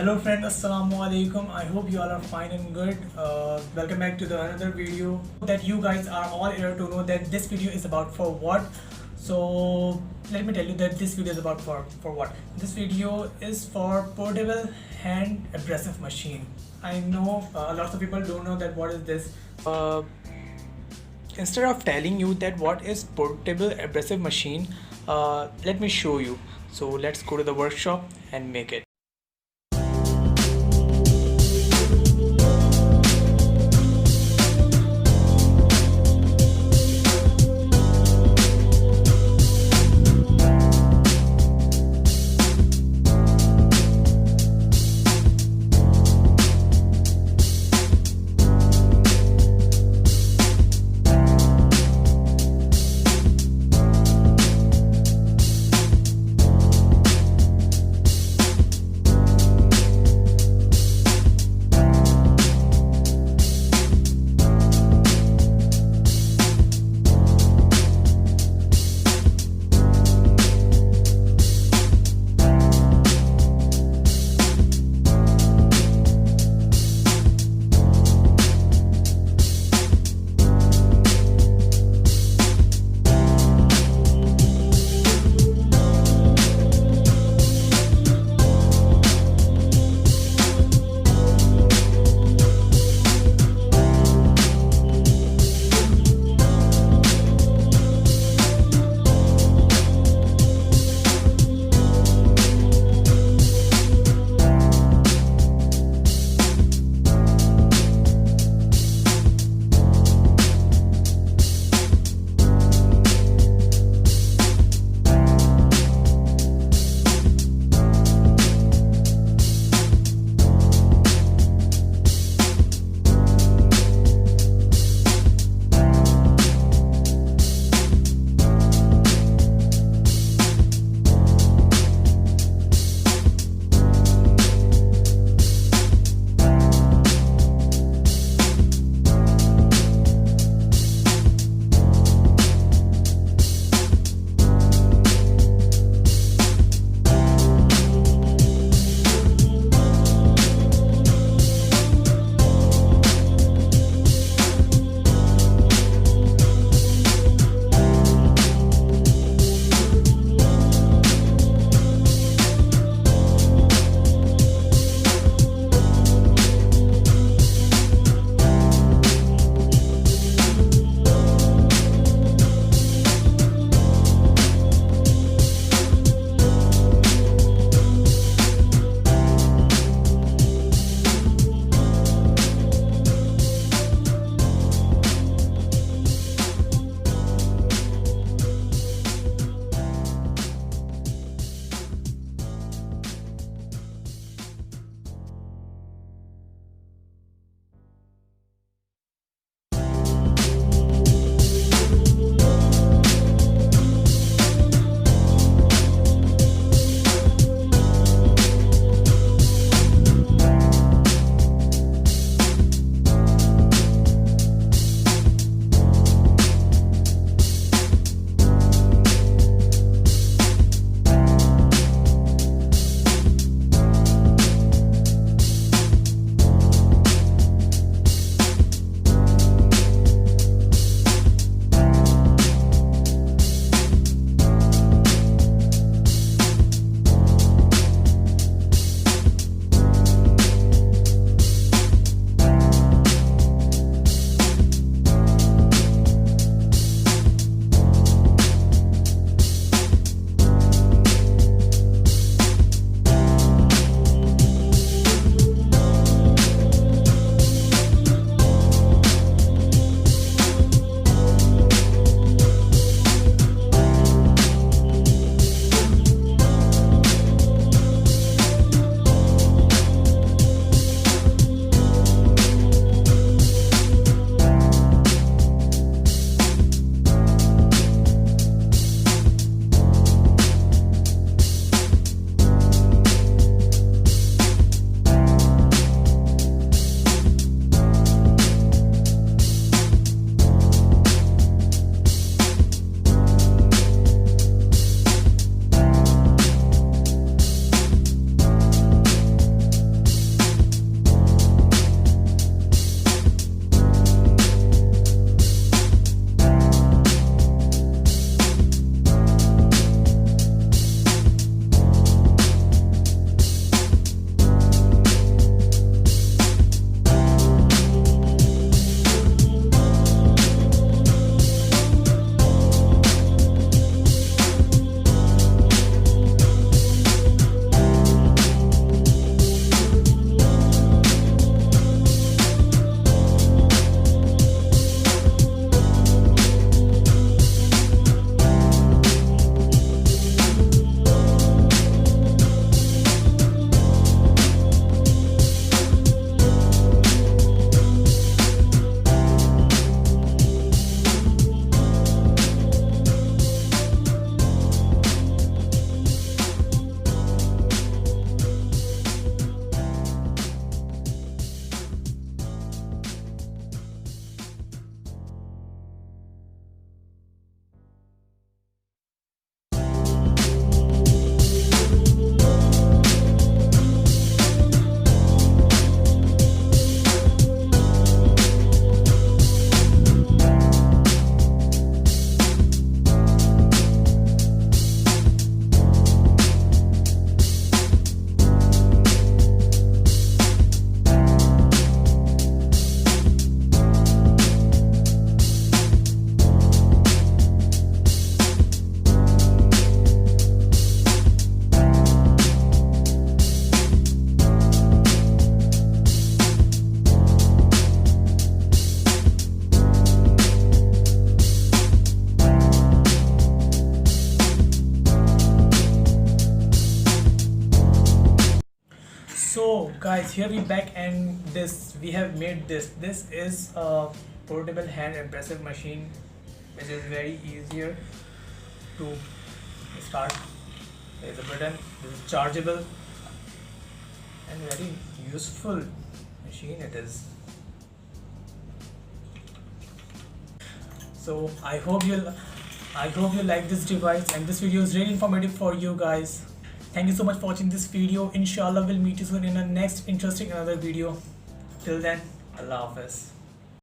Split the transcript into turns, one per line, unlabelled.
Hello friends, assalamu alaikum. I hope you all are fine and good. Welcome back to the another video. That you guys are all here to know that this video is about for what. So let me tell you that this video is about for what. This video is for portable hand abrasive machine. I know lots of people don't know that what is this. Instead of telling you that what is portable abrasive machine, let me show you. So let's go to the workshop and make it. So guys, here we back, and this we have made this is a portable hand abrasive machine which is very easier to start. There is a button, this is chargeable and very useful machine it is. So I hope you like this device, and this video is really informative for you guys. Thank you so much for watching this video. Inshallah we'll meet you soon in the next interesting another video. Till then, Allah Hafiz.